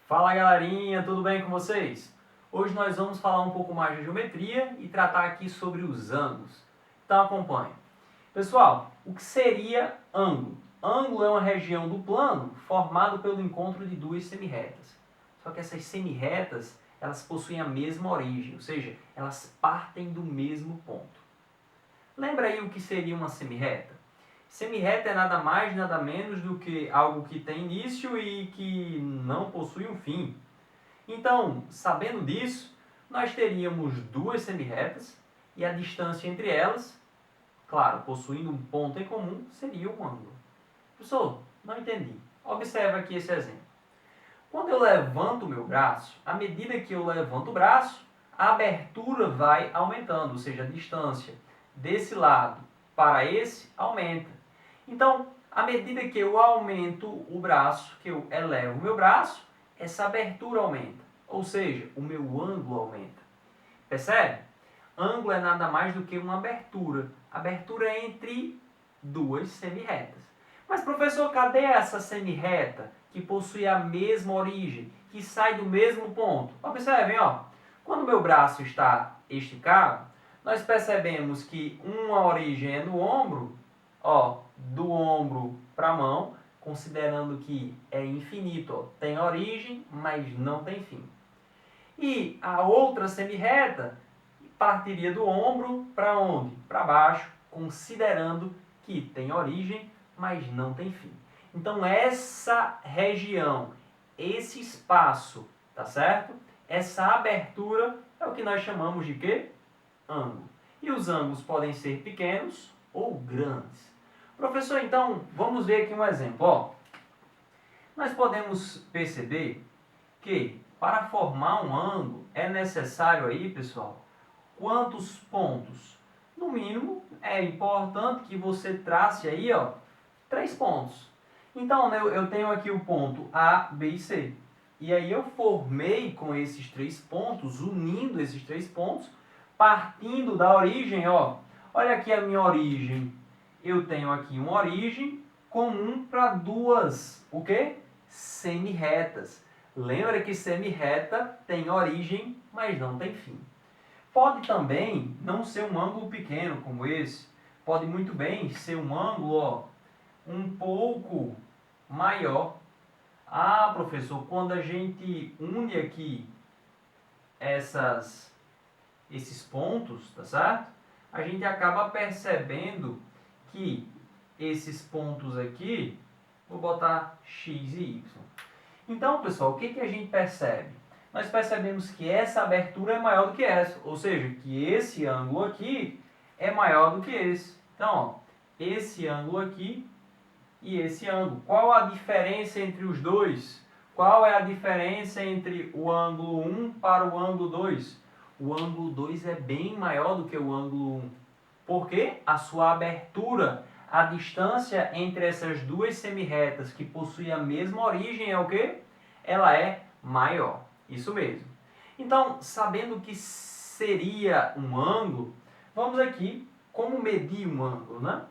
Fala galerinha, tudo bem com vocês? Hoje nós vamos falar um pouco mais de geometria e tratar aqui sobre os ângulos. Então acompanhe. Pessoal, o que seria ângulo? Ângulo é uma região do plano formado pelo encontro de duas semirretas. Só que essas semirretas, elas possuem a mesma origem, ou seja, elas partem do mesmo ponto. Lembra aí o que seria uma semirreta? Semirreta é nada mais, nada menos do que algo que tem início e que não possui um fim. Então, sabendo disso, nós teríamos duas semirretas e a distância entre elas, claro, possuindo um ponto em comum, seria um ângulo. Professor, não entendi. Observe aqui esse exemplo. Quando eu levanto o meu braço, à medida que eu levanto o braço, a abertura vai aumentando, ou seja, a distância desse lado para esse aumenta. Então, à medida que eu aumento o braço, que eu elevo o meu braço, essa abertura aumenta, ou seja, o meu ângulo aumenta. Percebe? Ângulo é nada mais do que uma abertura. Abertura entre duas semirretas. Mas, professor, cadê essa semirreta que possui a mesma origem, que sai do mesmo ponto? Observem, ó. Quando o meu braço está esticado, nós percebemos que uma origem é no ombro, ó, do ombro para a mão, considerando que é infinito, ó, tem origem, mas não tem fim. E a outra semirreta partiria do ombro para onde? Para baixo, considerando que tem origem, mas não tem fim. Então essa região, esse espaço, tá certo? Essa abertura é o que nós chamamos de quê? Ângulo. E os ângulos podem ser pequenos ou grandes. Professor, então, vamos ver aqui um exemplo. Ó, nós podemos perceber que para formar um ângulo é necessário aí, pessoal, quantos pontos? No mínimo, é importante que você trace aí, ó, 3 pontos. Então, eu tenho aqui o ponto A, B e C. E aí eu formei com esses 3 pontos, unindo esses 3 pontos, partindo da origem, ó. Olha aqui a minha origem. Eu tenho aqui uma origem comum para duas, o quê? Semirretas. Lembra que semirreta tem origem, mas não tem fim. Pode também não ser um ângulo pequeno como esse. Pode muito bem ser um ângulo, ó, um pouco maior. Ah, professor, quando a gente une aqui esses pontos, tá certo? A gente acaba percebendo que esses pontos aqui, vou botar x e y. Então, pessoal, o que a gente percebe? Nós percebemos que essa abertura é maior do que essa, ou seja, que esse ângulo aqui é maior do que esse. Então, ó, esse ângulo aqui e esse ângulo. Qual a diferença entre os dois? Qual é a diferença entre o ângulo 1 para o ângulo 2? O ângulo 2 é bem maior do que o ângulo 1. Por quê? A sua abertura, a distância entre essas duas semirretas que possuem a mesma origem é o quê? Ela é maior. Isso mesmo. Então, sabendo que seria um ângulo, vamos aqui como medir um ângulo, né?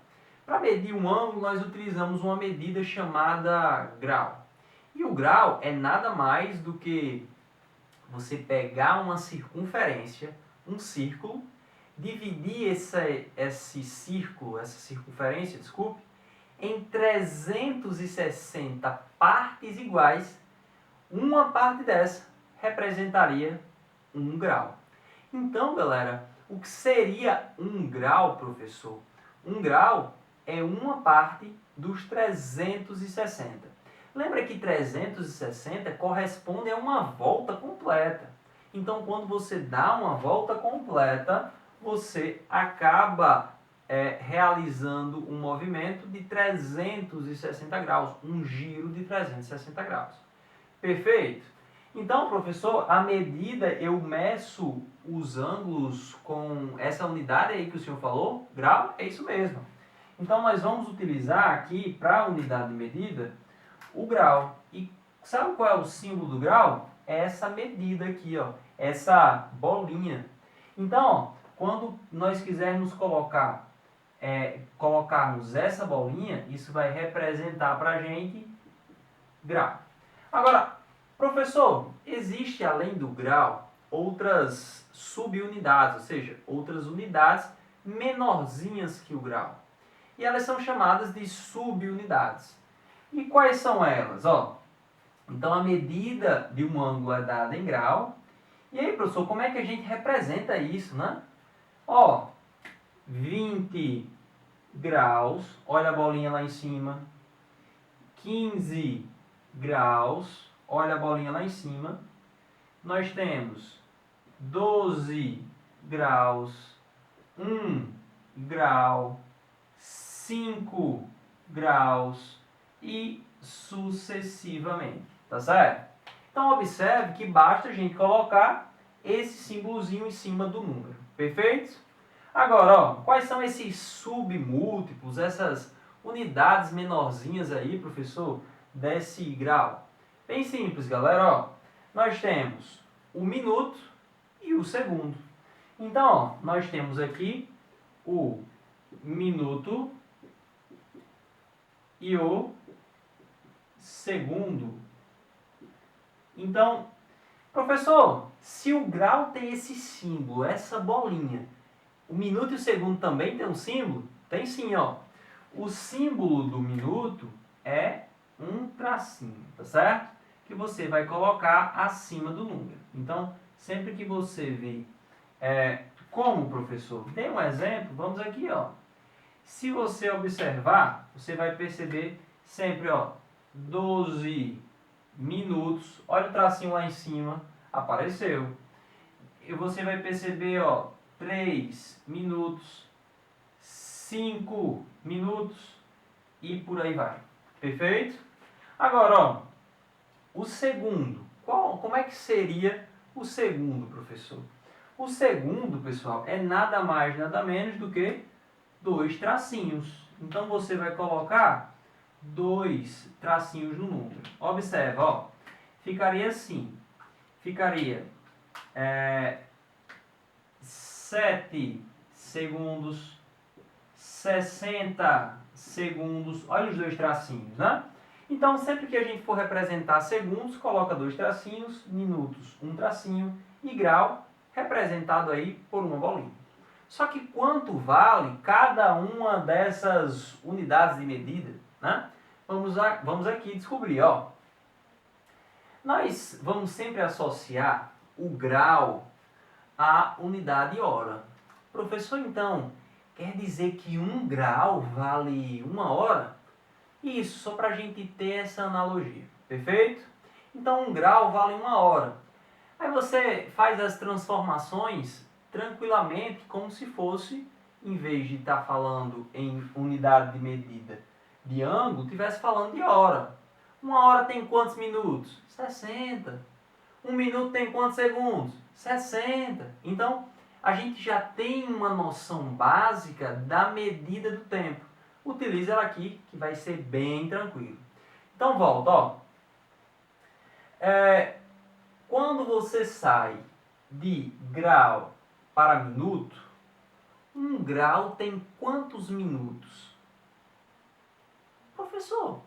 Para medir um ângulo, nós utilizamos uma medida chamada grau. E o grau é nada mais do que você pegar uma circunferência, um círculo, dividir esse círculo, essa circunferência, desculpe, em 360 partes iguais. Uma parte dessa representaria 1 grau. Então, galera, o que seria 1 grau, professor? 1 grau é uma parte dos 360. Lembra que 360 corresponde a uma volta completa. Então, quando você dá uma volta completa, você acaba realizando um movimento de 360 graus, um giro de 360 graus. Perfeito? Então, professor, à medida eu meço os ângulos com essa unidade aí que o senhor falou, grau, é isso mesmo. Então, nós vamos utilizar aqui, para a unidade de medida, o grau. E sabe qual é o símbolo do grau? É essa medida aqui, ó, essa bolinha. Então, ó, quando nós quisermos colocarmos essa bolinha, isso vai representar para a gente grau. Agora, Professor, existe além do grau outras subunidades, ou seja, outras unidades menorzinhas que o grau. E elas são chamadas de subunidades. E quais são elas? Então, a medida de um ângulo é dada em grau. E aí, professor, como é que a gente representa isso, né? 20 graus, olha a bolinha lá em cima. 15 graus, olha a bolinha lá em cima. Nós temos 12 graus, 1 grau, 5 graus e sucessivamente, tá certo? Então observe que basta a gente colocar esse símbolozinho em cima do número, perfeito? Agora, quais são esses submúltiplos, essas unidades menorzinhas aí, professor, desse grau? Bem simples, galera, nós temos o minuto e o segundo. Então, nós temos aqui o minuto e o segundo. Então, professor, se o grau tem esse símbolo, essa bolinha, o minuto e o segundo também tem um símbolo? Tem sim, O símbolo do minuto é um tracinho, tá certo? Que você vai colocar acima do número. Então, sempre que você vê como, professor, dê um exemplo, vamos aqui, Se você observar, você vai perceber sempre, 12 minutos, olha o tracinho lá em cima, apareceu. E você vai perceber, 3 minutos, 5 minutos e por aí vai. Perfeito? Agora, o segundo. Como é que seria o segundo, professor? O segundo, pessoal, é nada mais, nada menos do que 2 tracinhos. Então, você vai colocar 2 tracinhos no número. Observa, ficaria assim. Ficaria 7 segundos, 60 segundos. Olha os 2 tracinhos, né? Então, sempre que a gente for representar segundos, coloca 2 tracinhos, minutos, 1 tracinho e grau representado aí por uma bolinha. Só que quanto vale cada uma dessas unidades de medida, né? Vamos aqui descobrir, Nós vamos sempre associar o grau à unidade hora. Professor, então, quer dizer que 1 grau vale 1 hora? Isso, só para a gente ter essa analogia, perfeito? Então, 1 grau vale 1 hora. Aí você faz as transformações tranquilamente, como se fosse, em vez de estar falando em unidade de medida de ângulo, estivesse falando de hora. 1 hora tem quantos minutos? 60. 1 minuto tem quantos segundos? 60. Então, a gente já tem uma noção básica da medida do tempo. Utilize ela aqui, que vai ser bem tranquilo. Então, volta, quando você sai de grau para minuto, 1 grau tem quantos minutos? Professor,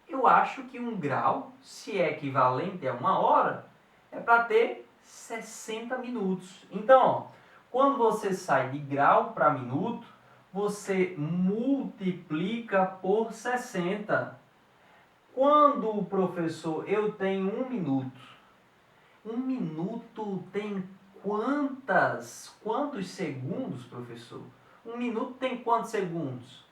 eu acho que 1 grau, se é equivalente a 1 hora, é para ter 60 minutos. Então, quando você sai de grau para minuto, você multiplica por 60. Quando, professor, eu tenho 1 minuto, 1 minuto tem quantos segundos, professor? 1 minuto tem quantos segundos?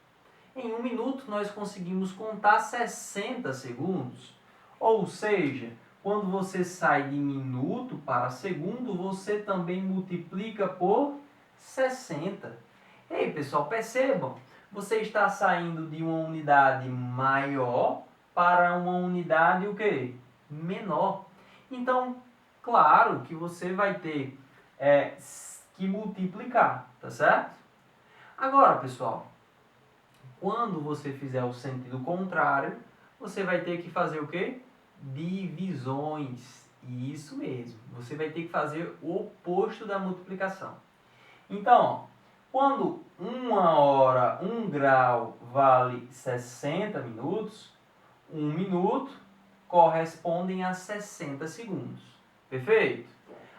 Em 1 minuto nós conseguimos contar 60 segundos. Ou seja, quando você sai de minuto para segundo, você também multiplica por 60. Ei, pessoal, percebam, você está saindo de uma unidade maior para uma unidade o quê? Menor. Então, claro que você vai ter que multiplicar, tá certo? Agora, pessoal, quando você fizer o sentido contrário, você vai ter que fazer o quê? Divisões. Isso mesmo. Você vai ter que fazer o oposto da multiplicação. Então, quando 1 hora, 1 grau vale 60 minutos, 1 minuto, correspondem a 60 segundos. Perfeito?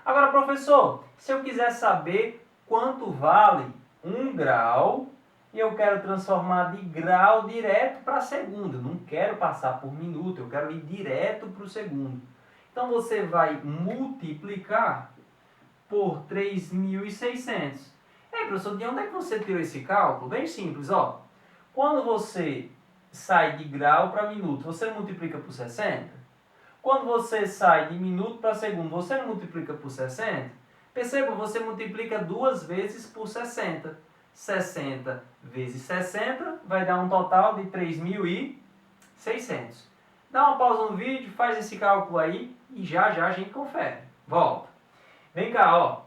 Agora, professor, se eu quiser saber quanto vale 1 grau e eu quero transformar de grau direto para segundo, eu não quero passar por minuto, eu quero ir direto para o segundo. Então, você vai multiplicar por 3.600. Professor, de onde é que você tirou esse cálculo? Bem simples, ó. Quando você sai de grau para minuto, você multiplica por 60? Quando você sai de minuto para segundo, você multiplica por 60? Perceba, você multiplica 2 vezes por 60. 60 vezes 60 vai dar um total de 3.600. Dá uma pausa no vídeo, faz esse cálculo aí e já já a gente confere. Volta. Vem cá, ó.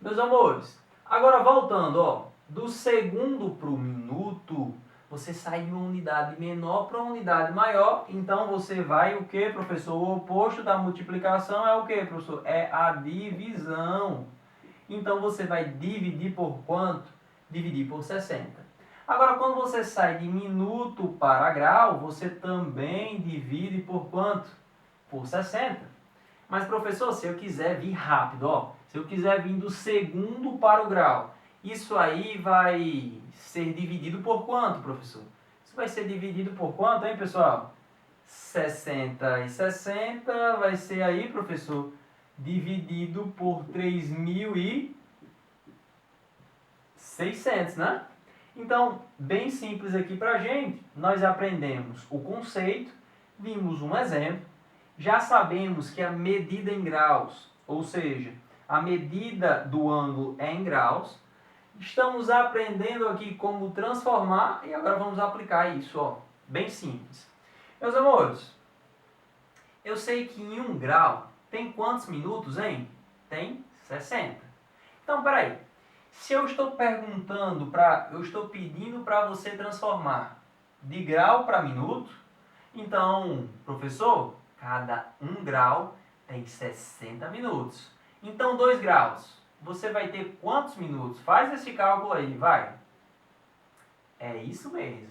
Meus amores, agora voltando, ó, do segundo para o minuto, você sai de uma unidade menor para uma unidade maior, então você vai o que, professor? O oposto da multiplicação é o que, professor? É a divisão. Então você vai dividir por quanto? Dividir por 60. Agora, quando você sai de minuto para grau, você também divide por quanto? Por 60. Mas, professor, se eu quiser vir rápido, ó, se eu quiser vir do segundo para o grau, isso aí vai ser dividido por quanto, professor? Isso vai ser dividido por quanto, hein, pessoal? 60 e 60 vai ser aí, professor, dividido por 3.600, né? Então, bem simples aqui pra gente, nós aprendemos o conceito, vimos um exemplo, já sabemos que a medida em graus, ou seja, a medida do ângulo é em graus. Estamos aprendendo aqui como transformar e agora vamos aplicar isso, ó, bem simples. Meus amores, eu sei que em 1 grau tem quantos minutos, hein? Tem 60. Então, peraí. Se eu estou pedindo para você transformar de grau para minuto, então, professor, cada 1 grau tem 60 minutos. Então, 2 graus, você vai ter quantos minutos? Faz esse cálculo aí, vai. É isso mesmo.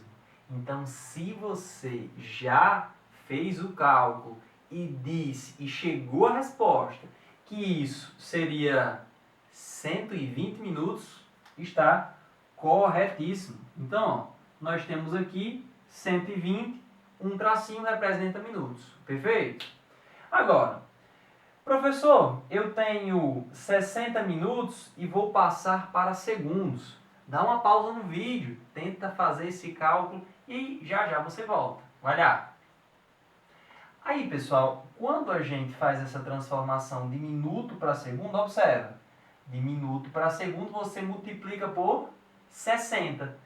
Então, se você já fez o cálculo e disse e chegou à resposta que isso seria 120 minutos, está corretíssimo. Então, ó, nós temos aqui 120, um tracinho representa minutos. Perfeito? Agora, professor, eu tenho 60 minutos e vou passar para segundos. Dá uma pausa no vídeo, tenta fazer esse cálculo e já já você volta. Vai lá. Aí, pessoal, quando a gente faz essa transformação de minuto para segundo, observa. De minuto para segundo você multiplica por 60.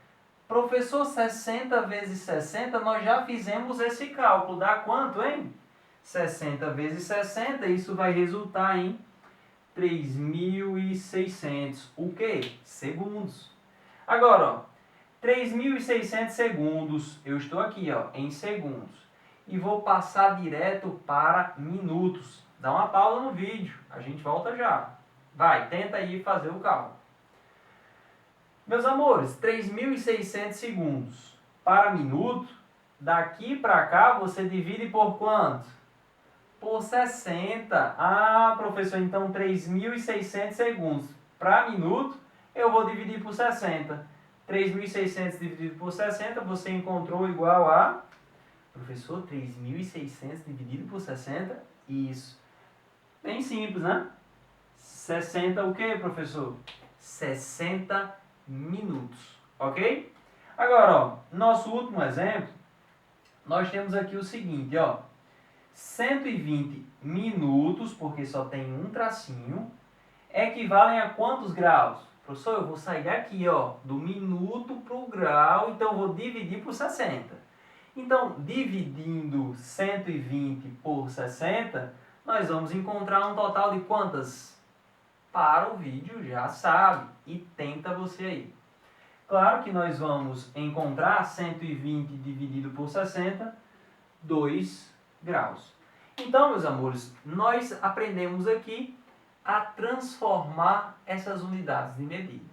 Professor, 60 vezes 60, nós já fizemos esse cálculo. Dá quanto, hein? 60 vezes 60, isso vai resultar em 3.600. O quê? Segundos. Agora, ó, 3.600 segundos. Eu estou aqui, ó, em segundos. E vou passar direto para minutos. Dá uma pausa no vídeo. A gente volta já. Vai, tenta aí fazer o cálculo. Meus amores, 3.600 segundos para minuto. Daqui para cá você divide por quanto? Por 60. Ah, professor, então 3.600 segundos para minuto eu vou dividir por 60. 3.600 dividido por 60 você encontrou igual a... Professor, 3.600 dividido por 60? Isso. Bem simples, né? 60 o quê, professor? 60 minutos, ok? Agora, ó, nosso último exemplo, nós temos aqui o seguinte, ó. 120 minutos, porque só tem um tracinho, equivalem a quantos graus? Professor, eu vou sair daqui, ó, do minuto para o grau, então eu vou dividir por 60. Então, dividindo 120 por 60, nós vamos encontrar um total de quantas? Para o vídeo já sabe, e tenta você aí. Claro que nós vamos encontrar 120 dividido por 60, 2 graus. Então, meus amores, nós aprendemos aqui a transformar essas unidades de medida.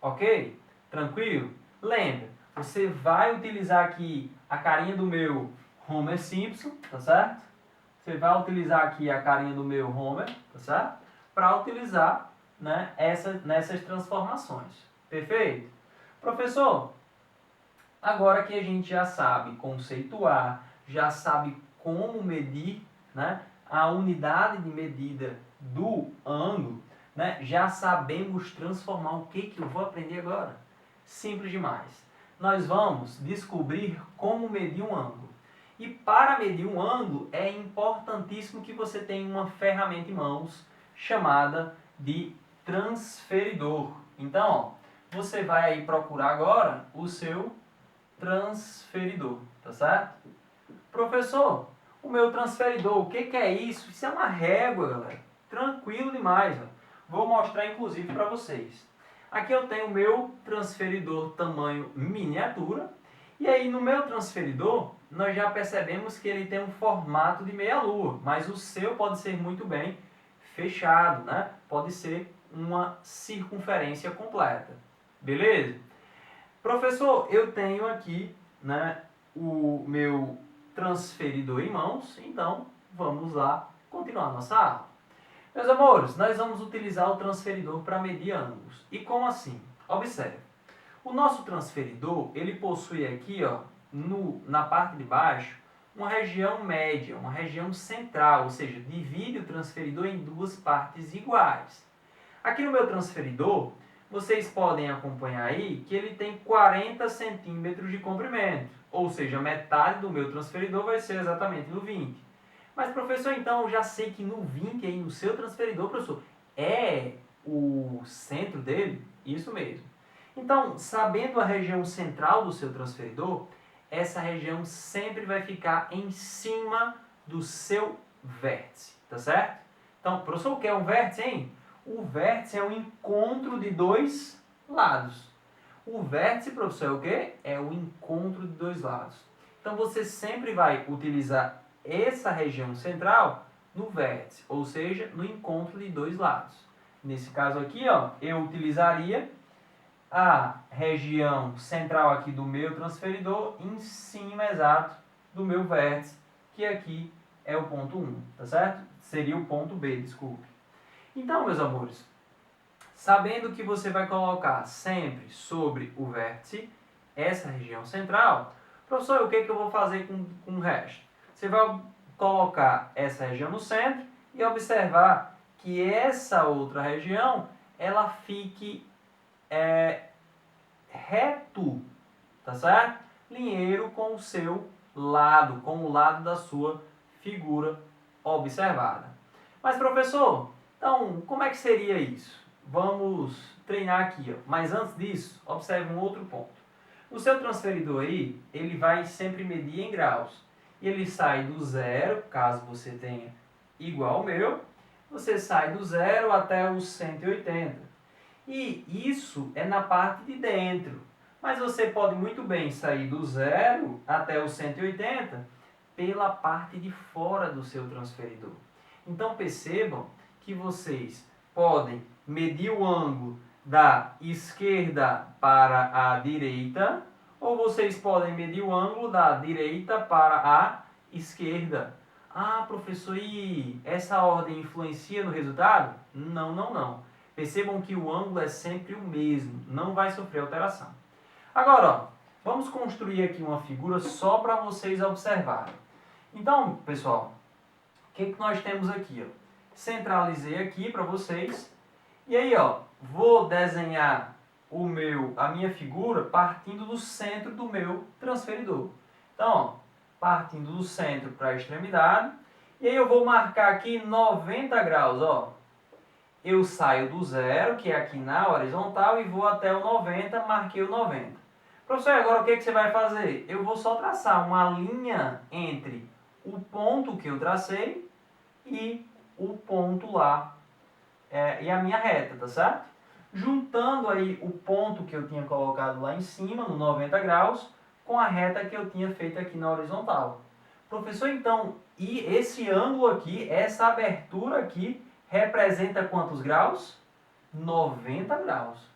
Ok? Tranquilo? Lembra, você vai utilizar aqui a carinha do meu Homer Simpson, tá certo? Você vai utilizar aqui a carinha do meu Homer, tá certo? Para utilizar, né, nessas transformações. Perfeito? Professor, agora que a gente já sabe conceituar, já sabe como medir, né, a unidade de medida do ângulo, né, já sabemos transformar. O que eu vou aprender agora? Simples demais. Nós vamos descobrir como medir um ângulo. E para medir um ângulo é importantíssimo que você tenha uma ferramenta em mãos chamada de transferidor. Então, ó, você vai aí procurar agora o seu transferidor, tá certo? Professor, o meu transferidor, o que é isso? Isso é uma régua, galera. Tranquilo demais, ó. Vou mostrar inclusive para vocês. Aqui eu tenho o meu transferidor tamanho miniatura. E aí no meu transferidor, nós já percebemos que ele tem um formato de meia-lua. Mas o seu pode ser muito bem fechado, né? Pode ser uma circunferência completa. Beleza? Professor, eu tenho aqui, né, o meu transferidor em mãos, então vamos lá continuar a nossa aula. Meus amores, nós vamos utilizar o transferidor para medir ângulos. E como assim? Observe. O nosso transferidor, ele possui aqui, ó, na parte de baixo, uma região média, uma região central, ou seja, divide o transferidor em duas partes iguais. Aqui no meu transferidor, vocês podem acompanhar aí que ele tem 40 centímetros de comprimento, ou seja, metade do meu transferidor vai ser exatamente no 20. Mas, professor, então eu já sei que no 20 aí, no seu transferidor, professor, é o centro dele? Isso mesmo. Então, sabendo a região central do seu transferidor, essa região sempre vai ficar em cima do seu vértice, tá certo? Então, professor, o que é um vértice, hein? O vértice é o encontro de dois lados. O vértice, professor, é o quê? É o encontro de dois lados. Então, você sempre vai utilizar essa região central no vértice, ou seja, no encontro de dois lados. Nesse caso aqui, ó, eu utilizaria a região central aqui do meu transferidor em cima exato do meu vértice, que aqui é o ponto 1, tá certo? Seria o ponto B, desculpe. Então, meus amores, sabendo que você vai colocar sempre sobre o vértice essa região central, professor, o que eu vou fazer com o resto? Você vai colocar essa região no centro e observar que essa outra região ela fique reto, tá certo? Linheiro com o seu lado, com o lado da sua figura observada. Mas, professor, então, como é que seria isso? Vamos treinar aqui, ó. Mas antes disso, observe um outro ponto. O seu transferidor aí, ele vai sempre medir em graus. E ele sai do zero, caso você tenha igual ao meu, você sai do zero até os 180. E isso é na parte de dentro. Mas você pode muito bem sair do zero até os 180 pela parte de fora do seu transferidor. Então percebam que vocês podem medir o ângulo da esquerda para a direita, ou vocês podem medir o ângulo da direita para a esquerda. Ah, professor, e essa ordem influencia no resultado? Não, não, não. Percebam que o ângulo é sempre o mesmo, não vai sofrer alteração. Agora, ó, vamos construir aqui uma figura só para vocês observarem. Então, pessoal, o que nós temos aqui? Ó? Centralizei aqui para vocês. E aí, ó, vou desenhar a minha figura partindo do centro do meu transferidor. Então, ó, partindo do centro para a extremidade. E aí eu vou marcar aqui 90 graus, ó. Eu saio do zero, que é aqui na horizontal, e vou até o 90, marquei o 90. Professor, agora o que você vai fazer? Eu vou só traçar uma linha entre o ponto que eu tracei e o ponto lá, e a minha reta, tá certo? Juntando aí o ponto que eu tinha colocado lá em cima, no 90 graus, com a reta que eu tinha feito aqui na horizontal. Professor, então, e esse ângulo aqui, essa abertura aqui, representa quantos graus? 90 graus.